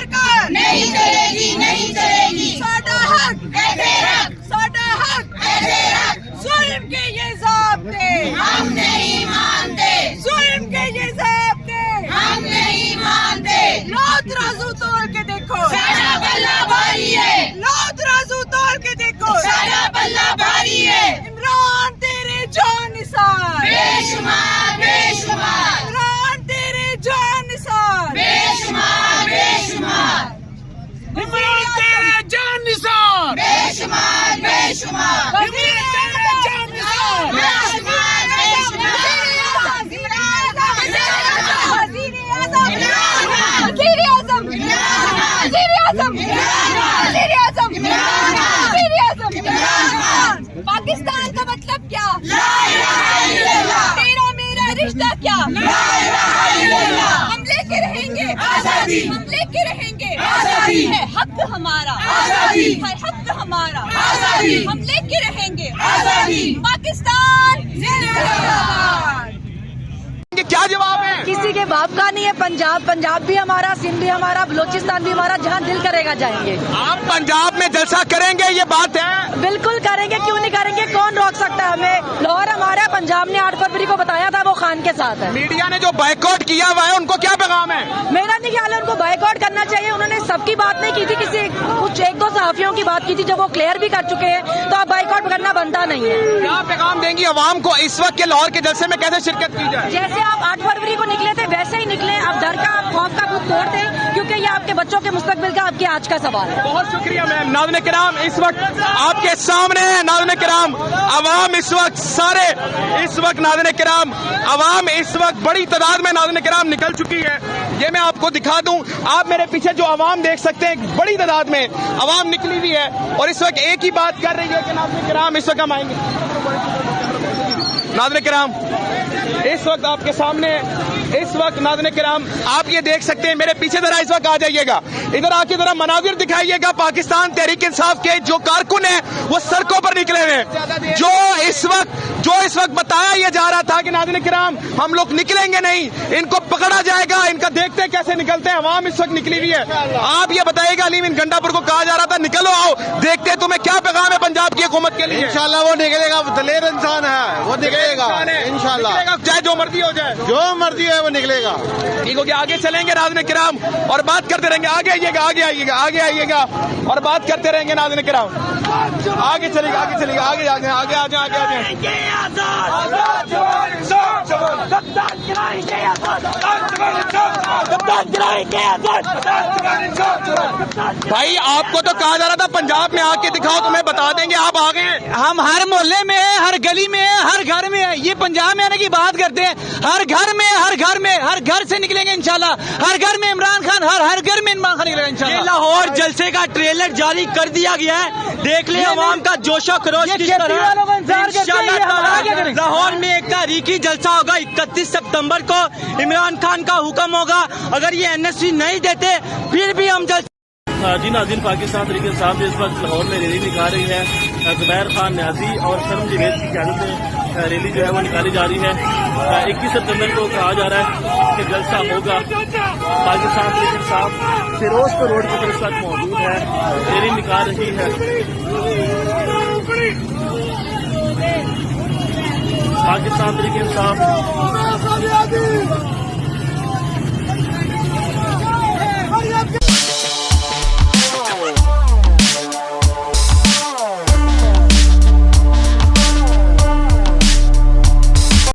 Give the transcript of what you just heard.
सरकार नहीं चलेगी, नहीं चलेगी। साडा हक ऐसे रख, साडा हक ऐसे रख। जुल्म के ये ज़ाब्ते हम नहीं मानते, जुल्म के ये ज़ाब्ते हम नहीं मानते। लो तराजू तोल के देखो, साडा पल्ला भारी है। लो तराजू तोल के देखो, साडा पल्ला भारी है। इमरान तेरे जान निसार बेशुमार, बेशुमार। इमरान तेरे जान निसार बेशुमार, बेशुमार। इमरान तेरे जान निसार बेशुमार, बेशुमार। इमरान तेरे जान निसार बेशुमार, बेशुमार। पाकिस्तान का मतलब क्या? तेरा मेरा रिश्ता क्या? हम लेके रहेंगे आजादी, हम लेके रहेंगे आजादी। है हक हमारा आजादी, है हक हमारा आजादी। हम लेके रहेंगे आजादी। पाकिस्तान जिंदाबाद। क्या जवाब है? किसी के बाप का नहीं है। पंजाब भी हमारा, सिंध भी हमारा, बलोचिस्तान भी हमारा। जहाँ दिल करेगा जाएंगे। आप पंजाब में जलसा करेंगे, ये बात है? बिल्कुल करेंगे, क्यों नहीं करेंगे? कौन रोक सकता है हमें? लाहौर हमारा, पंजाब ने 8 फरवरी को बताया था वो खान के साथ है। मीडिया ने जो बायकॉट किया हुआ है उनको क्या पैगाम है? मेरा नहीं ख्याल है उनको बायकॉट करना चाहिए। उन्होंने सबकी बात नहीं की थी, किसी कुछ 1-2 सहाफियों की बात की थी, जब वो क्लियर भी कर चुके हैं तो अब बायकॉट करना बनता नहीं है। क्या पैगाम देंगी अवाम को इस वक्त के लाहौर के जलसे में? कैसे शिरकत की जाए? जैसे आप 8 फरवरी को निकले थे वैसे ही निकले। आप डर का, आप खौफ का बुत तोड़ते, क्योंकि ये आपके बच्चों के मुस्तकबिल का, आपके आज का सवाल है। बहुत शुक्रिया मैम। नाज़रीन किराम, इस वक्त आपके सामने है नाज़रीन किराम अवाम, इस वक्त सारे, इस वक्त नाज़रीन किराम अवाम इस वक्त बड़ी तादाद में नाज़रीन किराम निकल चुकी है। ये मैं आपको दिखा दूं, आप मेरे पीछे जो अवाम देख सकते हैं, बड़ी तादाद में अवाम निकली हुई है और इस वक्त एक ही बात कर रही है कि नाज़रीन किराम इस वक्त हम आएंगे। नाज़रीन किराम इस वक्त आपके सामने, इस वक्त नाज़रीन किराम आप ये देख सकते हैं, मेरे पीछे जरा इस वक्त आ जाइएगा, इधर आके जरा मनाजिर दिखाइएगा। पाकिस्तान तहरीक इंसाफ के जो कारकुन हैं वो सड़कों पर निकले हुए हैं। जो इस वक्त बताया यह जा रहा था कि नाज़रीन किराम हम लोग निकलेंगे नहीं, इनको पकड़ा जाएगा, इनका देखते हैं कैसे निकलते हैं। अवाम इस वक्त निकली हुई है। आप ये बताइएगा, अलीम इन गंडापुर को कहा जा रहा था निकलो आओ, देखते हैं तुम्हें क्या पैगाम है पंजाब की हुकूमत के लिए। इंशाल्लाह वो निकलेगा, दलेर इंसान है, वो निकलेगा इंशाल्लाह, चाहे जो मर्जी हो जाए, जो मर्जी है वो निकलेगा। ठीक हो गया, आगे चलेंगे नाज़रीन किराम और बात करते रहेंगे। आगे आइएगा, आगे आइएगा, आगे आइएगा और बात करते रहेंगे नाज़रीन किराम। आगे चलेगा, आगे चलेगा, आगे आगे आगे आ जाए, आगे आ जाए। भाई आपको तो कहा जा रहा था पंजाब में आके दिखाओ, तुम्हें बता देंगे, आप आ गए। हम हर मोहल्ले में है, हर गली में है, हर घर में है। ये पंजाब में आने की बात करते हैं, हर घर में, हर घर में, हर घर से निकलेंगे इंशाल्लाह। हर घर में इमरान खान, हर घर में इमरान खान निकलेगा इंशाल्लाह। लाहौर जलसे का ट्रेलर जारी कर दिया गया है, देख ले अवाम का जोशो खरोश किस तरह। लाहौर में एक तारीखी जलसा होगा 31 सितंबर को, इमरान खान का हुक्म होगा। अगर ये NSC नहीं देते फिर भी हम जलसा। जी नाज़रीन, पाकिस्तान तहरीक इंसाफ इस वक्त लाहौर में रैली निकाल रही है। जुबैर खान न्याजी और शर्म जवेद की क़यादत में रैली जो है वो निकाली जा रही है। 21 सितंबर को कहा जा रहा है कि जलसा होगा। पाकिस्तान तहरीक इंसाफ फिरोजपुर रोड की तरफ तक मौजूद है, रैली निकाल रही है। पाकिस्तान तहरीक इंसाफ